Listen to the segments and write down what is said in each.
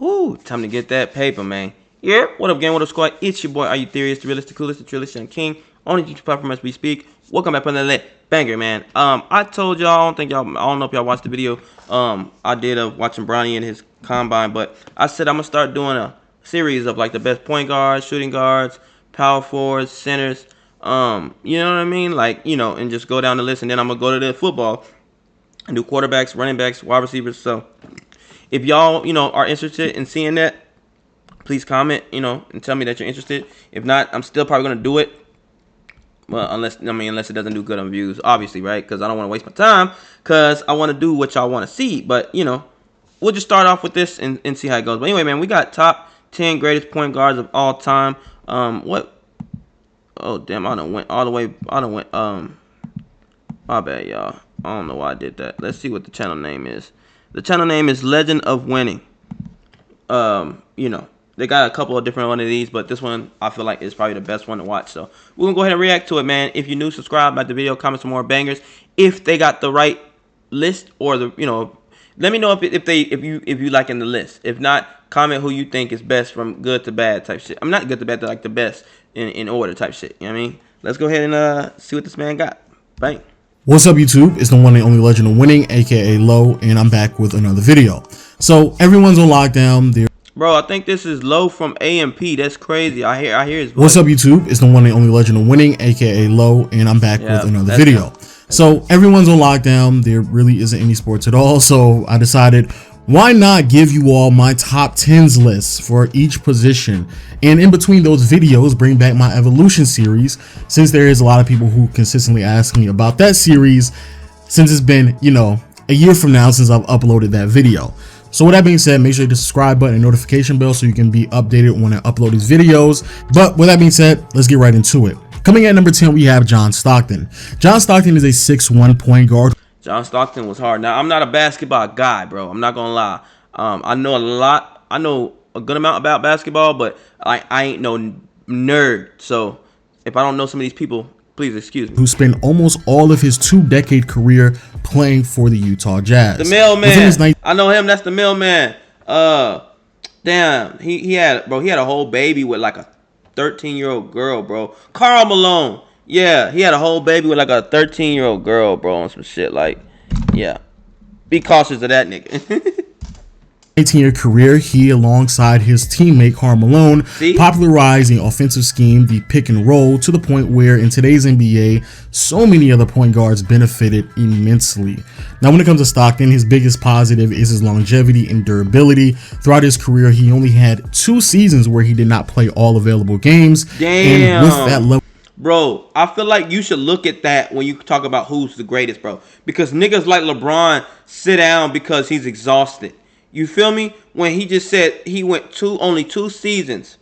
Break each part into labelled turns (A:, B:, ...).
A: Whoo, time to get that paper, man. Yeah, what up, gang? What up, squad? It's your boy, AreYouTherious, the realist, the coolest, the trillest, and king on the YouTube platform as we speak. Welcome back on the lit banger, man. I told y'all, I don't know if y'all watched the video. I did of watching Bronny and his combine, but I said I'm gonna start doing a series of like the best point guards, shooting guards, power forwards, centers. You know what I mean? Like, you know, and just go down the list, and then I'm gonna go to the football and do quarterbacks, running backs, wide receivers. So if y'all, are interested in seeing that, please comment, and tell me that you're interested. If not, I'm still probably gonna do it. Well, unless it doesn't do good on views, obviously, right? Because I don't want to waste my time. Because I want to do what y'all want to see. But we'll just start off with this and see how it goes. But anyway, man, we got top 10 greatest point guards of all time. What? Oh damn! I done went all the way. My bad, y'all. I don't know why I did that. Let's see what the channel name is. The channel name is Legend of Winning. They got a couple of different one of these, but this one I feel like is probably the best one to watch. So we're gonna go ahead and react to it, man. If you're new, subscribe, like the video, comment some more bangers. If they got the right list, or let me know if you liking the list. If not, comment who you think is best from good to bad type shit. I'm not good to bad, to like the best in order type shit. You know what I mean? Let's go ahead and see what this man got. Bang.
B: What's up, YouTube? It's the one and only Legend of Winning, aka Low, and I'm back with another video. So everyone's on lockdown.
A: Bro, I think this is Low from AMP. That's crazy. I hear his voice.
B: What's up, YouTube? It's the one and only Legend of Winning, aka Low, and I'm back with another video. So everyone's on lockdown. There really isn't any sports at all. So I decided, why not give you all my top 10s lists for each position, and in between those videos bring back my evolution series, since there is a lot of people who consistently ask me about that series, since it's been a year from now since I've uploaded that video. So with that being said, make sure you hit the subscribe button and notification bell so you can be updated when I upload these videos. But with that being said, let's get right into it. Coming at number 10, we have John Stockton. John Stockton is a 6'1" point guard.
A: John Stockton was hard. Now, I'm not a basketball guy, bro. I'm not gonna lie. I know a lot. I know a good amount about basketball, but I ain't no nerd. So if I don't know some of these people, please excuse me.
B: Who spent almost all of his 2-decade career playing for the Utah Jazz.
A: The mailman. I know him. That's the mailman. Damn. He had a whole baby with like a 13-year-old girl, bro. Karl Malone. Yeah, he had a whole baby with like a 13-year-old girl, bro, on some shit. Like, yeah. Be cautious of that nigga.
B: 18-year career, he, alongside his teammate Karl Malone, popularized the offensive scheme, the pick and roll, to the point where in today's NBA, so many other point guards benefited immensely. Now, when it comes to Stockton, his biggest positive is his longevity and durability. Throughout his career, he only had 2 seasons where he did not play all available games.
A: Damn.
B: And with that level,
A: bro, I feel like you should look at that when you talk about who's the greatest, bro. Because niggas like LeBron sit down because he's exhausted. You feel me? When he just said he went only 2 seasons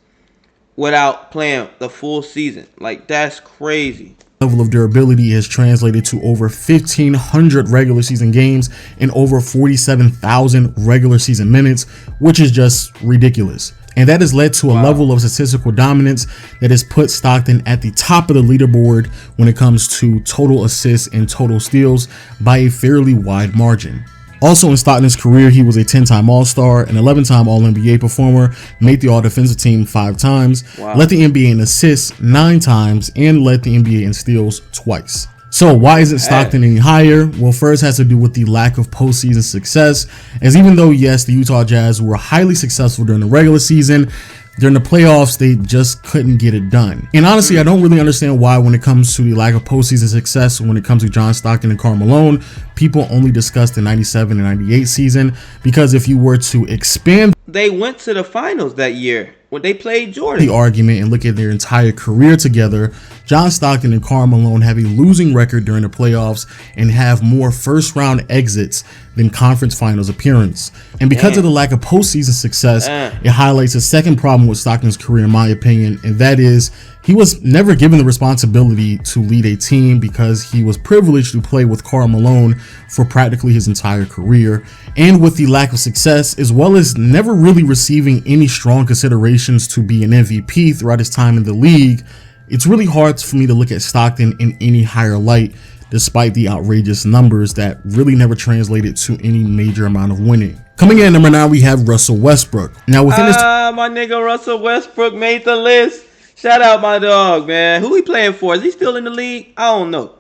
A: without playing the full season. Like, that's crazy.
B: Level of durability has translated to over 1,500 regular season games and over 47,000 regular season minutes, which is just ridiculous. And that has led to a level of statistical dominance that has put Stockton at the top of the leaderboard when it comes to total assists and total steals by a fairly wide margin. Also in Stockton's career, he was a 10-time All-Star, an 11-time All-NBA performer, made the All-Defensive Team 5 times, led the NBA in assists 9 times, and led the NBA in steals twice. So why isn't Stockton any higher? Well, first has to do with the lack of postseason success, as even though, yes, the Utah Jazz were highly successful during the regular season, during the playoffs, they just couldn't get it done. And honestly, I don't really understand why, when it comes to the lack of postseason success, when it comes to John Stockton and Karl Malone, people only discuss the 97 and 98 season, because if you were to expand,
A: they went to the finals that year when they played Jordan.
B: The argument and look at their entire career together, John Stockton and Karl Malone have a losing record during the playoffs and have more first-round exits than conference finals appearance. And because of the lack of postseason success, it highlights a second problem with Stockton's career, in my opinion, and that is he was never given the responsibility to lead a team because he was privileged to play with Karl Malone for practically his entire career. And with the lack of success, as well as never really receiving any strong considerations to be an MVP throughout his time in the league, it's really hard for me to look at Stockton in any higher light despite the outrageous numbers that really never translated to any major amount of winning. Coming in at number 9, we have Russell Westbrook. Now within this
A: my nigga Russell Westbrook made the list. Shout out my dog, man. Who he playing for? Is he still in the league? I don't know.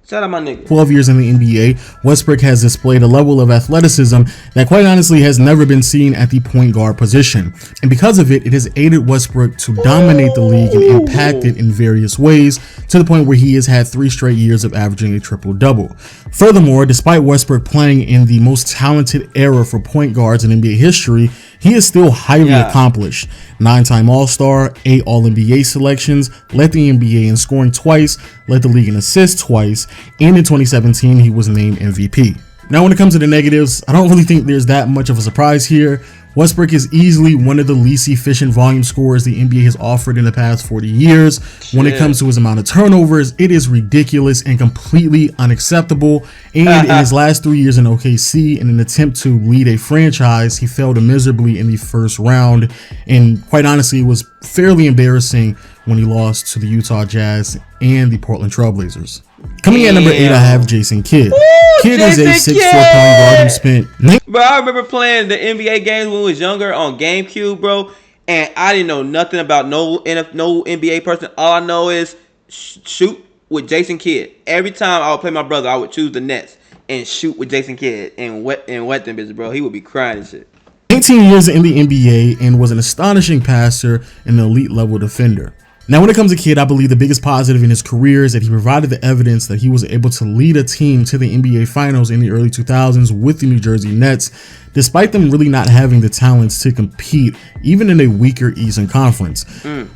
A: Shout out my nigga.
B: 12 years in the NBA, Westbrook has displayed a level of athleticism that quite honestly has never been seen at the point guard position. And because of it, it has aided Westbrook to dominate the league and impact it in various ways, to the point where he has had 3 straight years of averaging a triple-double. Furthermore, despite Westbrook playing in the most talented era for point guards in NBA history, he is still highly accomplished. 9-time All-Star, 8 All-NBA selections, led the NBA in scoring twice, led the league in assists twice, and in 2017 he was named MVP. Now when it comes to the negatives, I don't really think there's that much of a surprise here. Westbrook is easily one of the least efficient volume scorers the NBA has offered in the past 40 years. When it comes to his amount of turnovers, it is ridiculous and completely unacceptable. And in his last 3 years in OKC, in an attempt to lead a franchise, he failed miserably in the first round. And quite honestly, it was fairly embarrassing when he lost to the Utah Jazz and the Portland Trailblazers. Coming in at number 8, I have Jason Kidd. Kidd is a 6'4" point guard who spent...
A: Bro, I remember playing the NBA games when we was younger on GameCube, bro, and I didn't know nothing about no NBA person. All I know is shoot with Jason Kidd. Every time I would play my brother, I would choose the Nets and shoot with Jason Kidd and wet them bitches, bro. He would be crying and shit.
B: 18 years in the NBA and was an astonishing passer and an elite level defender. Now, when it comes to Kidd, I believe the biggest positive in his career is that he provided the evidence that he was able to lead a team to the NBA Finals in the early 2000s with the New Jersey Nets, despite them really not having the talents to compete, even in a weaker Eastern Conference.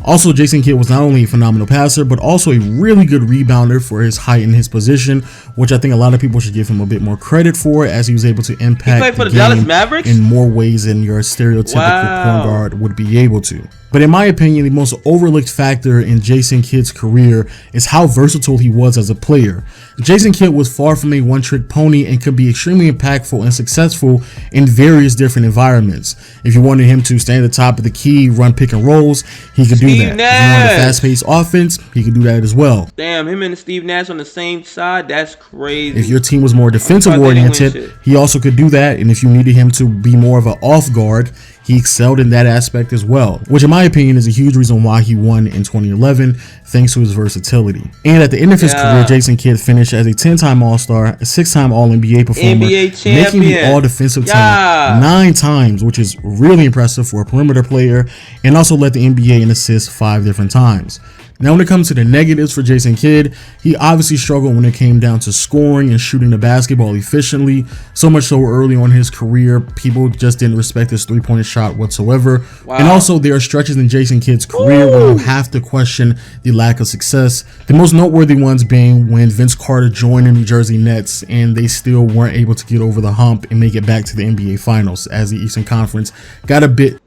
B: Also, Jason Kidd was not only a phenomenal passer, but also a really good rebounder for his height and his position, which I think a lot of people should give him a bit more credit for, as he was able to impact the game
A: Dallas Mavericks
B: in more ways than your stereotypical point guard would be able to. But in my opinion, the most overlooked factor in Jason Kidd's career is how versatile he was as a player. Jason Kidd was far from a one-trick pony and could be extremely impactful and successful in various different environments. If you wanted him to stand at the top of the key, run pick and rolls, he could do that. If you wanted a fast-paced offense, he could do that as well.
A: Damn, him and Steve Nash on the same side, that's crazy.
B: If your team was more defensive-oriented, he also could do that. And if you needed him to be more of an off-guard, he excelled in that aspect as well, which in my opinion is a huge reason why he won in 2011, thanks to his versatility. And at the end of his career, Jason Kidd finished as a 10-time All-Star, a 6-time All-NBA performer, making the All-Defensive team 9 times, which is really impressive for a perimeter player, and also led the NBA in assists 5 different times. Now, when it comes to the negatives for Jason Kidd, he obviously struggled when it came down to scoring and shooting the basketball efficiently. So much so early on in his career, people just didn't respect his three-point shot whatsoever. And also, there are stretches in Jason Kidd's career where you have to question the lack of success. The most noteworthy ones being when Vince Carter joined the New Jersey Nets and they still weren't able to get over the hump and make it back to the NBA Finals, as the Eastern Conference got a bit...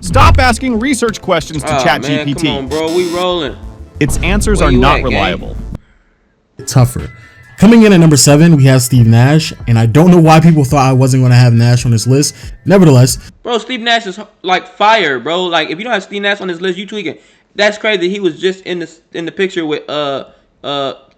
C: Stop asking research questions to ChatGPT.
A: Come on, bro, we rolling.
C: Its answers are not reliable.
B: Tougher. Coming in at number 7, we have Steve Nash, and I don't know why people thought I wasn't going to have Nash on this list. Nevertheless,
A: bro, Steve Nash is like fire, bro. Like, if you don't have Steve Nash on this list, you tweaking. That's crazy. He was just in the picture with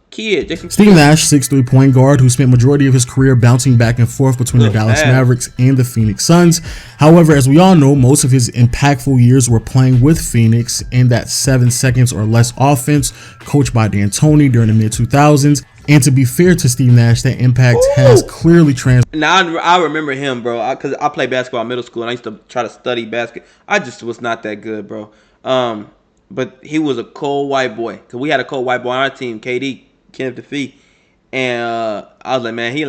A: Kidd.
B: Steve Nash, 6'3" point guard who spent majority of his career bouncing back and forth between the Dallas Mavericks and the Phoenix Suns. However, as we all know, most of his impactful years were playing with Phoenix in that 7 seconds or less offense, coached by D'Antoni during the mid-2000s. And to be fair to Steve Nash, that impact has clearly translated.
A: Now, I remember him, bro, because I played basketball in middle school, and I used to try to study basketball. I just was not that good, bro. But he was a cold white boy, because we had a cold white boy on our team, KD. Kenneth Defee, and I was like, man, he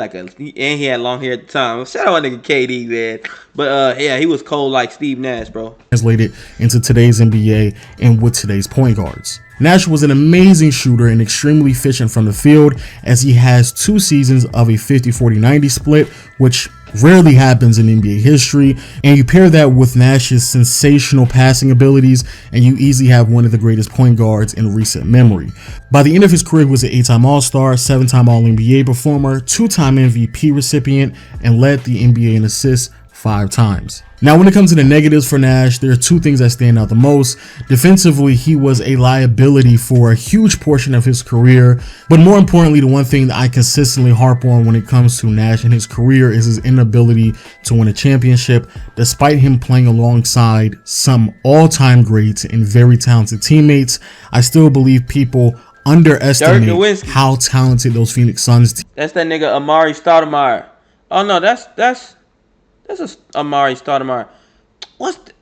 A: had long hair at the time. Shout out my nigga KD, man. But yeah, he was cold like Steve Nash, bro.
B: Translated into today's NBA and with today's point guards. Nash was an amazing shooter and extremely efficient from the field, as he has 2 seasons of a 50-40-90 split, which rarely happens in NBA history. And you pair that with Nash's sensational passing abilities, and you easily have one of the greatest point guards in recent memory. By the end of his career, he was an 8-time All-Star, 7-time All-NBA performer, 2-time MVP recipient, and led the NBA in assists 5 times. Now, when it comes to the negatives for Nash, there are 2 things that stand out the most. Defensively, he was a liability for a huge portion of his career. But more importantly, the one thing that I consistently harp on when it comes to Nash and his career is his inability to win a championship. Despite him playing alongside some all-time greats and very talented teammates, I still believe people underestimate how talented those Phoenix Suns.
A: That's that nigga Amari Stoudemire. Oh no, that's Amari Stoudemire.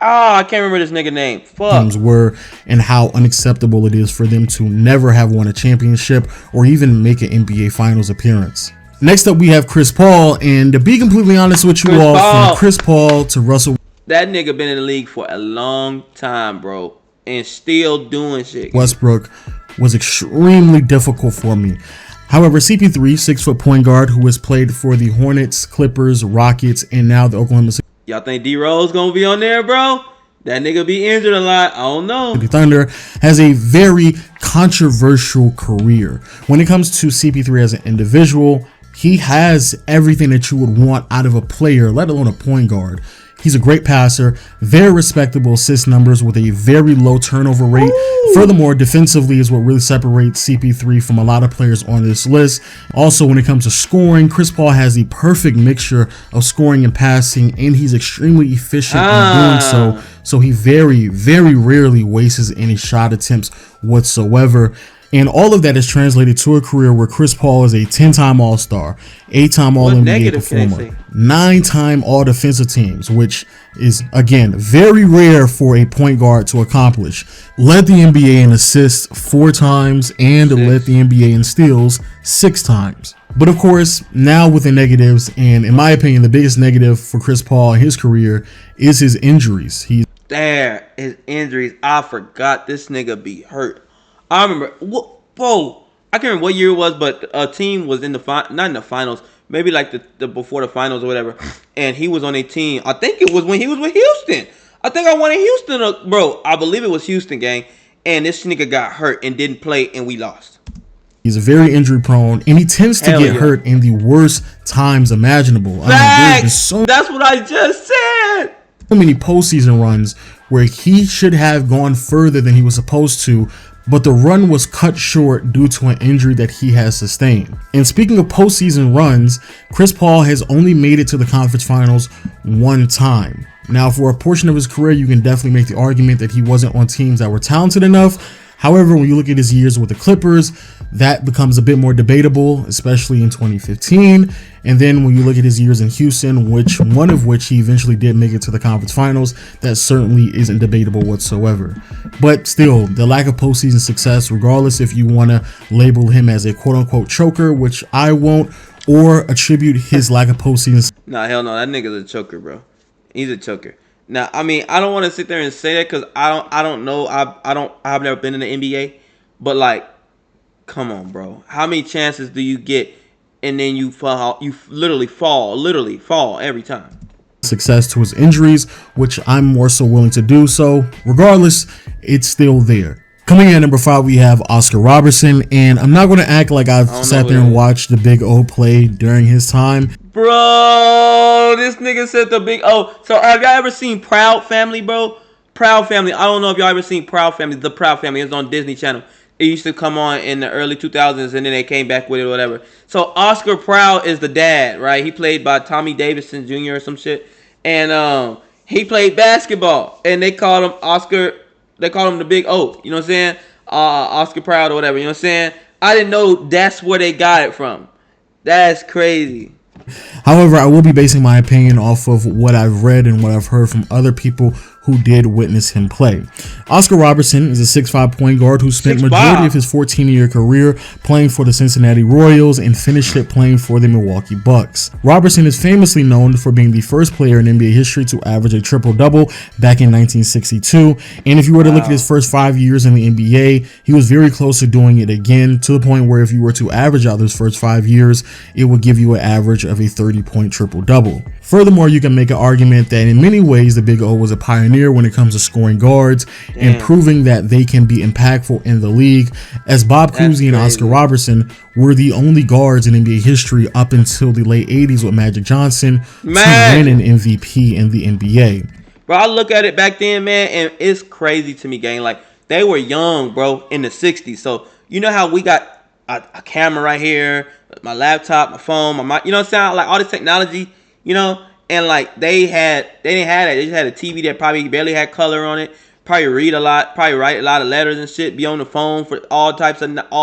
A: I can't remember this nigga name. Fuck.
B: Were and how unacceptable it is for them to never have won a championship or even make an NBA Finals appearance. Next up, we have Chris Paul, and to be completely honest with you from Chris Paul to Russell.
A: That nigga been in the league for a long time, bro, and still doing shit.
B: Westbrook was extremely difficult for me. However, CP3, 6-foot point guard who has played for the Hornets, Clippers, Rockets, and now the Oklahoma City.
A: Y'all think D-Rose gonna be on there, bro? That nigga be injured a lot. I don't know.
B: The Thunder has a very controversial career. When it comes to CP3 as an individual, he has everything that you would want out of a player, let alone a point guard. He's a great passer, very respectable assist numbers with a very low turnover rate. Ooh. Furthermore, defensively is what really separates CP3 from a lot of players on this list. Also, when it comes to scoring, Chris Paul has the perfect mixture of scoring and passing, and he's extremely efficient in doing so. So he very, very rarely wastes any shot attempts whatsoever. And all of that is translated to a career where Chris Paul is a 10-time All-Star, 8-time All-NBA performer, 9-time All-Defensive Teams, which is, again, very rare for a point guard to accomplish. Led the NBA in assists 4 times and led the NBA in steals 6 times. But of course, now with the negatives, and in my opinion, the biggest negative for Chris Paul in his career is his injuries. His
A: injuries. I forgot this nigga be hurt. I remember, bro, I can't remember what year it was, but a team was in the not in the finals, maybe like the before the finals or whatever, and he was on a team. I think it was when he was with Houston. I think I won in Houston, bro. I believe it was Houston, gang. And this nigga got hurt and didn't play, and we lost.
B: He's very injury prone, and he tends to get hurt in the worst times imaginable.
A: Facts. That's what I just said.
B: So many postseason runs where he should have gone further than he was supposed to, but the run was cut short due to an injury that he has sustained. And speaking of postseason runs, Chris Paul has only made it to the conference finals 1 time. Now, for a portion of his career, you can definitely make the argument that he wasn't on teams that were talented enough. However, when you look at his years with the Clippers, that becomes a bit more debatable, especially in 2015. And then when you look at his years in Houston, one of which he eventually did make it to the conference finals, that certainly isn't debatable whatsoever. But still, the lack of postseason success, regardless if you want to label him as a quote-unquote choker, which I won't, or attribute his lack of postseason.
A: Nah, hell no, that nigga's a choker, bro. He's a choker. Now, I mean, I don't want to sit there and say that because I don't know. I've never been in the NBA, but like, come on, bro. How many chances do you get and then you fall? You literally fall every time.
B: Success to his injuries, which I'm more so willing to do. So regardless, it's still there. Coming in at number 5, we have Oscar Robertson, and I'm not going to act like I've sat there and watched the Big O play during his time.
A: Bro, this nigga said the Big O. So have y'all ever seen Proud Family, bro? Proud Family. I don't know if y'all ever seen Proud Family. The Proud Family is on Disney Channel. It used to come on in the early 2000s, and then they came back with it or whatever. So Oscar Proud is the dad, right? He played by Tommy Davidson Jr. or some shit. And he played basketball, and they called him Oscar. They call him the Big O. You know what I'm saying? Oscar Proud or whatever. You know what I'm saying? I didn't know that's where they got it from. That's crazy.
B: However, I will be basing my opinion off of what I've read and what I've heard from other people who did witness him play. Oscar Robertson is a 6'5" point guard who spent majority of his 14-year career playing for the Cincinnati Royals and finished it playing for the Milwaukee Bucks. Robertson is famously known for being the first player in NBA history to average a triple-double back in 1962. And if you were to look at his first 5 years in the NBA, he was very close to doing it again, to the point where if you were to average out those first 5 years, it would give you an average of a 30-point triple-double. Furthermore, you can make an argument that in many ways the Big O was a pioneer when it comes to scoring guards and proving that they can be impactful in the league, as Bob Cousy and Oscar Robertson were the only guards in NBA history up until the late 80s with Magic Johnson to win an MVP in the NBA.
A: Bro, I look at it back then, man, and it's crazy to me, gang. Like, they were young, bro, in the 60s. So, you know how we got a camera right here, my laptop, my phone, my you know what I'm saying? Like, all this technology, you know? And, like, they didn't have that. They just had a TV that probably barely had color on it. Probably read a lot, probably write a lot of letters and shit, be on the phone for all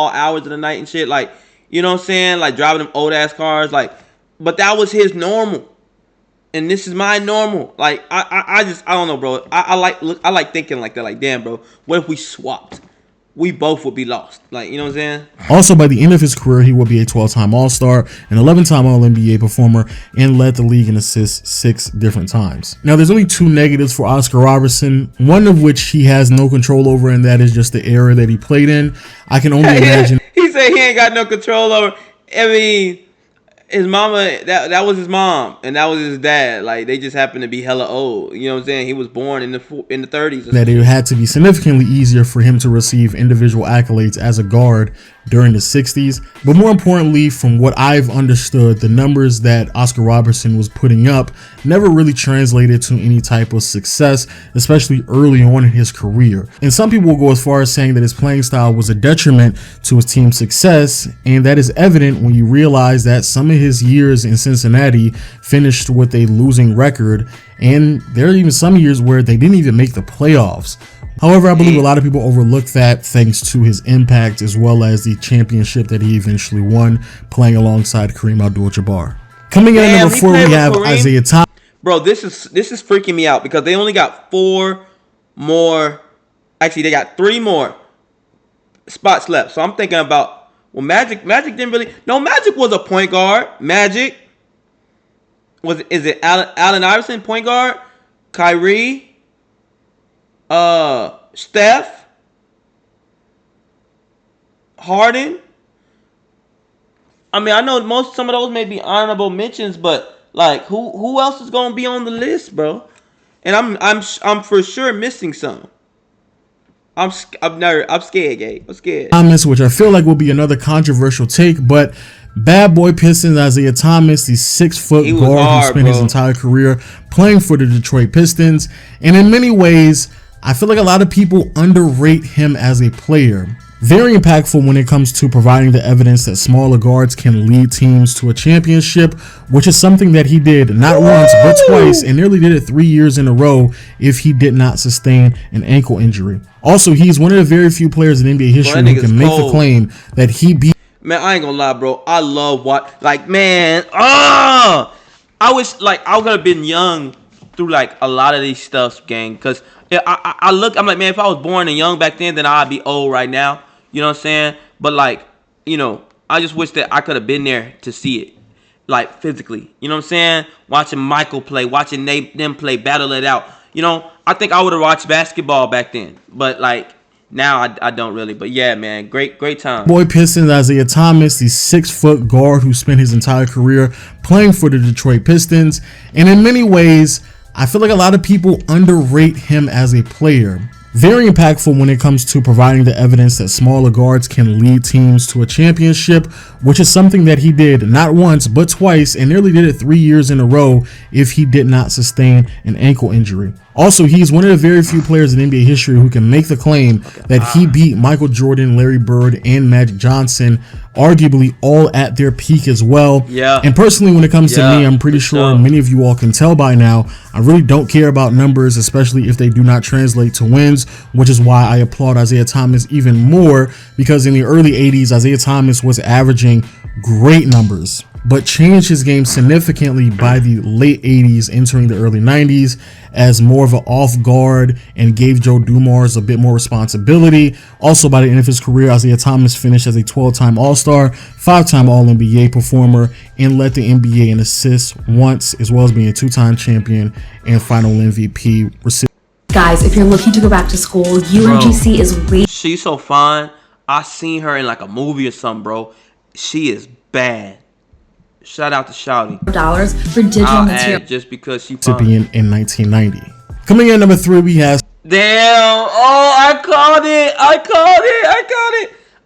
A: hours of the night and shit. Like, you know what I'm saying? Like, driving them old-ass cars. Like, but that was his normal. And this is my normal. Like, I don't know, bro. I like thinking like that. Like, damn, bro. What if we swapped? We both would be lost. Like, you know what I'm saying?
B: Also, by the end of his career, he will be a 12-time All-Star, an 11-time All-NBA performer, and led the league in assists 6 different times. Now, there's only 2 negatives for Oscar Robertson, one of which he has no control over, and that is just the era that he played in. I can only imagine.
A: He said he ain't got no control over. I mean, his mama, that was his mom, and that was his dad. Like, they just happened to be hella old. You know what I'm saying? He was born in the 30s.
B: That it had to be significantly easier for him to receive individual accolades as a guard during the 60s. But more importantly, from what I've understood, the numbers that Oscar Robertson was putting up never really translated to any type of success, especially early on in his career. And some people will go as far as saying that his playing style was a detriment to his team's success, and that is evident when you realize that some of his years in Cincinnati finished with a losing record, and there are even some years where they didn't even make the playoffs. However, I believe a lot of people overlook that thanks to his impact as well as the championship that he eventually won playing alongside Kareem Abdul-Jabbar. Coming in at number 4, we have Isaiah Thomas.
A: Bro, this is freaking me out because they only got 4 more. Actually, they got 3 more spots left. So I'm thinking about, well, Magic didn't really. No, Magic was a point guard. Magic is it Allen Iverson, point guard? Kyrie. Steph, Harden. I mean, I know some of those may be honorable mentions, but like, who else is gonna be on the list, bro? And I'm for sure missing some. I'm scared, Gabe. I'm scared.
B: Thomas, which I feel like will be another controversial take, but bad boy Pistons Isaiah Thomas, the 6-foot guard who spent his entire career playing for the Detroit Pistons, and in many ways, I feel like a lot of people underrate him as a player. Very impactful when it comes to providing the evidence that smaller guards can lead teams to a championship, which is something that he did not once but twice, and nearly did it 3 years in a row if he did not sustain an ankle injury. Also, he's one of the very few players in NBA history who can make the claim that he beat.
A: Man, I ain't gonna lie, bro. I love man. I wish like I would have been young through like a lot of these stuffs, gang, because I'm like, man, if I was born and young back then I'd be old right now. You know what I'm saying? But like, you know, I just wish that I could have been there to see it, like physically. You know what I'm saying? Watching Michael play, watching them play, battle it out. You know, I think I would have watched basketball back then, but like now I don't really. But yeah, man, great time.
B: Boy Pistons Isaiah Thomas, the 6-foot guard who spent his entire career playing for the Detroit Pistons, and in many ways, I feel like a lot of people underrate him as a player. Very impactful when it comes to providing the evidence that smaller guards can lead teams to a championship, which is something that he did not once but twice, and nearly did it 3 years in a row if he did not sustain an ankle injury. Also, he's one of the very few players in NBA history who can make the claim that he beat Michael Jordan, Larry Bird, and Magic Johnson, arguably all at their peak as well.
A: Yeah.
B: And personally, when it comes to me, I'm pretty sure many of you all can tell by now, I really don't care about numbers, especially if they do not translate to wins, which is why I applaud Isaiah Thomas even more, because in the early 80s, Isaiah Thomas was averaging great numbers, but changed his game significantly by the late 80s, entering the early 90s, as more of an off guard and gave Joe Dumars a bit more responsibility. Also, by the end of his career, Isaiah Thomas finished as a 12-time All-Star, 5-time All-NBA performer, and led the NBA in assists once, as well as being a 2-time champion and final MVP recipient.
D: Guys, if you're looking to go back to school, UMGC is waiting.
A: She's so fine. I seen her in like a movie or something, bro. She is bad. Shout out to Shouty.
D: for digital
A: I'll
D: material.
A: add just because she
B: recipient in 1990. Coming in number 3, we have.
A: Damn! Oh, I called it!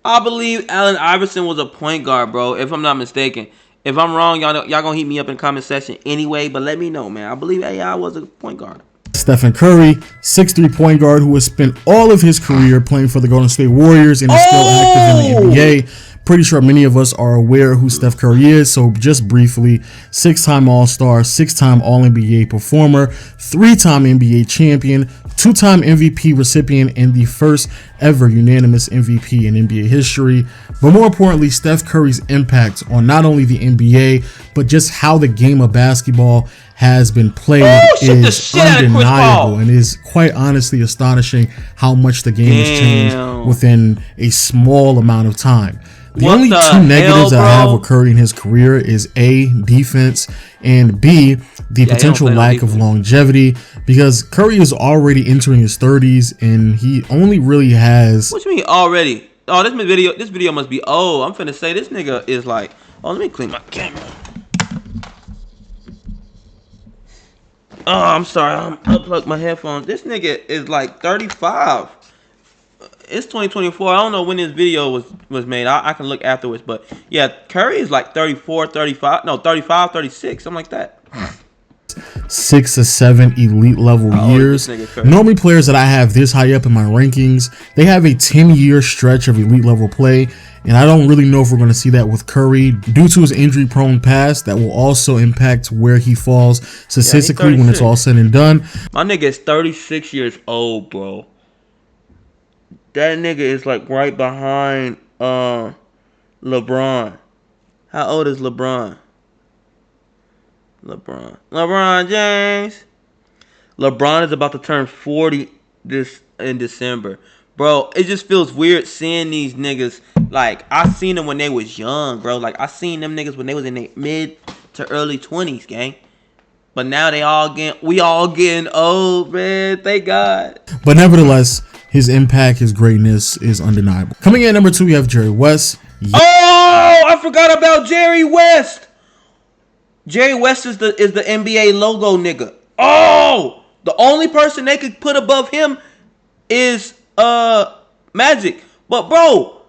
A: I believe Allen Iverson was a point guard, bro. If I'm not mistaken. If I'm wrong, y'all gonna hit me up in the comment section anyway. But let me know, man. I believe AI was a point guard.
B: Stephen Curry, 6'3" point guard who has spent all of his career playing for the Golden State Warriors and is still active in the NBA. Pretty sure many of us are aware who Steph Curry is, so just briefly, 6-time All-Star, 6-time All-NBA performer, 3-time NBA champion, 2-time MVP recipient, and the first ever unanimous MVP in NBA history. But more importantly, Steph Curry's impact on not only the NBA, but just how the game of basketball has been played is undeniable and is quite honestly astonishing how much the game has changed within a small amount of time. The only two negatives that I have with Curry in his career is A, defense, and B, the potential lack of longevity, because Curry is already entering his 30s and he only really has.
A: What you mean already? Oh, this video must be old. I'm finna say this nigga is like. Oh, let me clean my camera. Oh, I'm sorry. I'm unplugged my headphones. This nigga is like 35. It's 2024. I don't know when this video was made. I can look afterwards. But yeah, Curry is like 34, 35. No, 35, 36. Something like that.
B: 6 to 7 elite level years. Normally players that I have this high up in my rankings, they have a 10-year stretch of elite level play. And I don't really know if we're going to see that with Curry due to his injury prone past. That will also impact where he falls statistically when it's all said and done.
A: My nigga is 36 years old, bro. That nigga is like right behind LeBron. How old is LeBron? LeBron James. LeBron is about to turn 40 in December. Bro, it just feels weird seeing these niggas. Like, I seen them when they was young, bro. Like, I seen them niggas when they was in their mid to early 20s, gang. But now we all getting old, man. Thank God.
B: But nevertheless, his impact, his greatness is undeniable. Coming in at number 2, we have Jerry West.
A: Oh, I forgot about Jerry West. Jerry West is the NBA logo nigga. Oh, the only person they could put above him is Magic. But bro,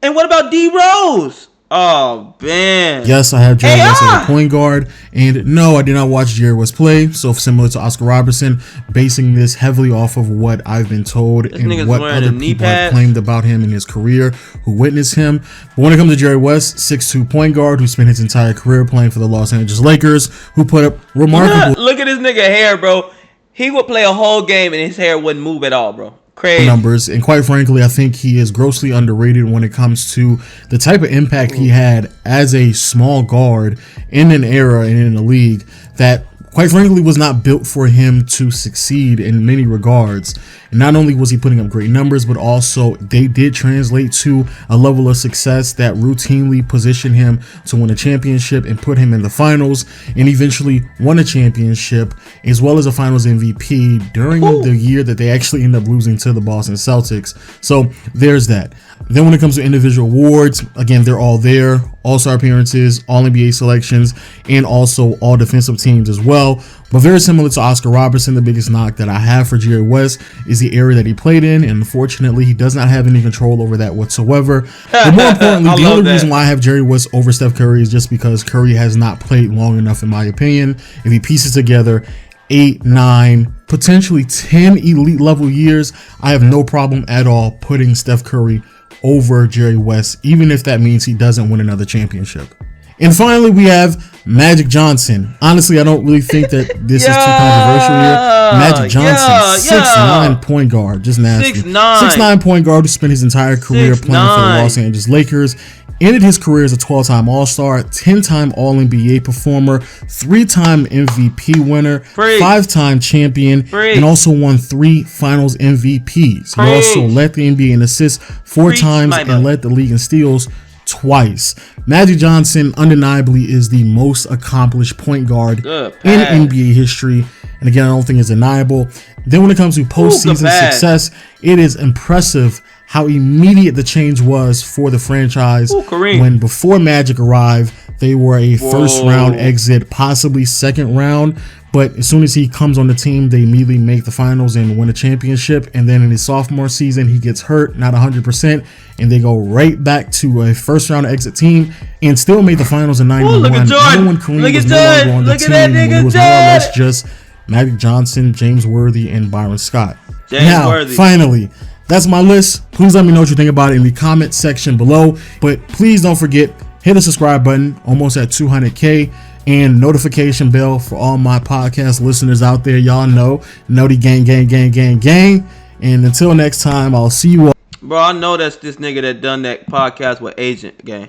A: and what about D Rose? Oh man.
B: Yes, I have Jerry West as a point guard, and no, I did not watch Jerry West play. So similar to Oscar Robertson, basing this heavily off of what I've been told and what other people have claimed about him in his career, who witnessed him. But when it comes to Jerry West, 6'2" point guard who spent his entire career playing for the Los Angeles Lakers, who put up remarkable.
A: Look at this nigga hair, bro. He would play a whole game and his hair wouldn't move at all, bro. Crazy
B: numbers, and quite frankly, I think he is grossly underrated when it comes to the type of impact he had as a small guard in an era and in a league that, quite frankly, was not built for him to succeed in many regards. And not only was he putting up great numbers, but also they did translate to a level of success that routinely positioned him to win a championship and put him in the finals, and eventually won a championship as well as a finals MVP during the year that they actually ended up losing to the Boston Celtics. So there's that. Then when it comes to individual awards, again, they're all there. All-Star appearances, All-NBA selections, and also all defensive teams as well. But very similar to Oscar Robertson, the biggest knock that I have for Jerry West is the area that he played in, and unfortunately, he does not have any control over that whatsoever. But more importantly, the only reason why I have Jerry West over Steph Curry is just because Curry has not played long enough, in my opinion. If he pieces together 8, 9, potentially 10 elite level years, I have no problem at all putting Steph Curry over Jerry West, even if that means he doesn't win another championship. And finally, we have Magic Johnson. Honestly, I don't really think that this is too controversial here. Magic Johnson, 6'9" point guard, just nasty. 6'9" point guard who spent his entire career playing for the Los Angeles Lakers. Ended his career as a 12-time All-Star, 10-time All-NBA performer, 3-time MVP winner, 5-time champion, and also won 3 Finals MVPs. He also led the NBA in assists 4 times and led the league in steals twice. Magic Johnson undeniably is the most accomplished point guard in NBA history, and again, I don't think it's deniable. Then when it comes to postseason success, it is impressive how immediate the change was for the franchise when before Magic arrived, They were a first round exit, possibly second round. But as soon as he comes on the team, they immediately make the finals and win a championship. And then in his sophomore season, he gets hurt, not 100%. And they go right back to a first round exit team and still made the finals in 91.
A: Look at Jordan.
B: Even when Kareem
A: Look
B: was
A: at
B: no longer
A: Jordan.
B: on the
A: Look at
B: team,
A: that
B: when
A: nigga
B: it was more or less just Magic Johnson, James Worthy, and Byron Scott. Finally, that's my list. Please let me know what you think about it in the comment section below. But please don't forget, hit the subscribe button, almost at 200K. And notification bell for all my podcast listeners out there. Y'all know, Noti gang, gang, gang, gang, gang. And until next time, I'll see you all.
A: Bro, I know that's this nigga that done that podcast with Agent Gang.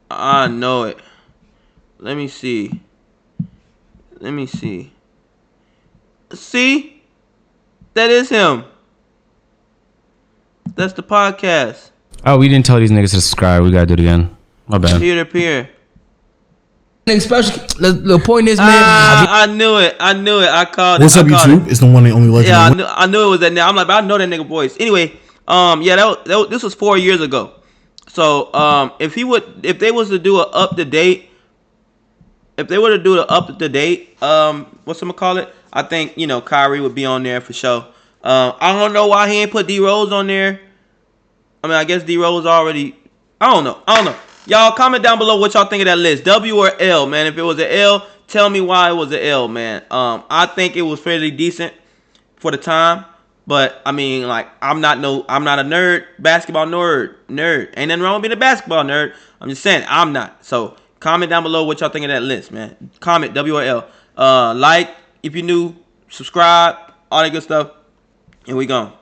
A: I know it. Let me see. See? That is him. That's the podcast.
E: Oh, we didn't tell these niggas to subscribe. We gotta do it again. My bad.
A: Peer to peer.
F: Especially the point is, man.
A: I knew it. I called it.
B: What's up, YouTube? It's the one and only legend.
A: Yeah, I knew it was that. I'm like, but I know that nigga voice. Anyway, yeah, this was 4 years ago. So, if they was to do an up to date, whatchamacallit, I think Kyrie would be on there for sure. I don't know why he ain't put D Rose on there. I mean, I guess D Rose already. I don't know. Y'all comment down below what y'all think of that list. W or L, man. If it was an L, tell me why it was an L, man. I think it was fairly decent for the time. But I mean, like, I'm not a nerd, basketball nerd. Ain't nothing wrong with being a basketball nerd. I'm just saying, I'm not. So comment down below what y'all think of that list, man. Comment W or L. Like if you're new, subscribe, all that good stuff. And we gone.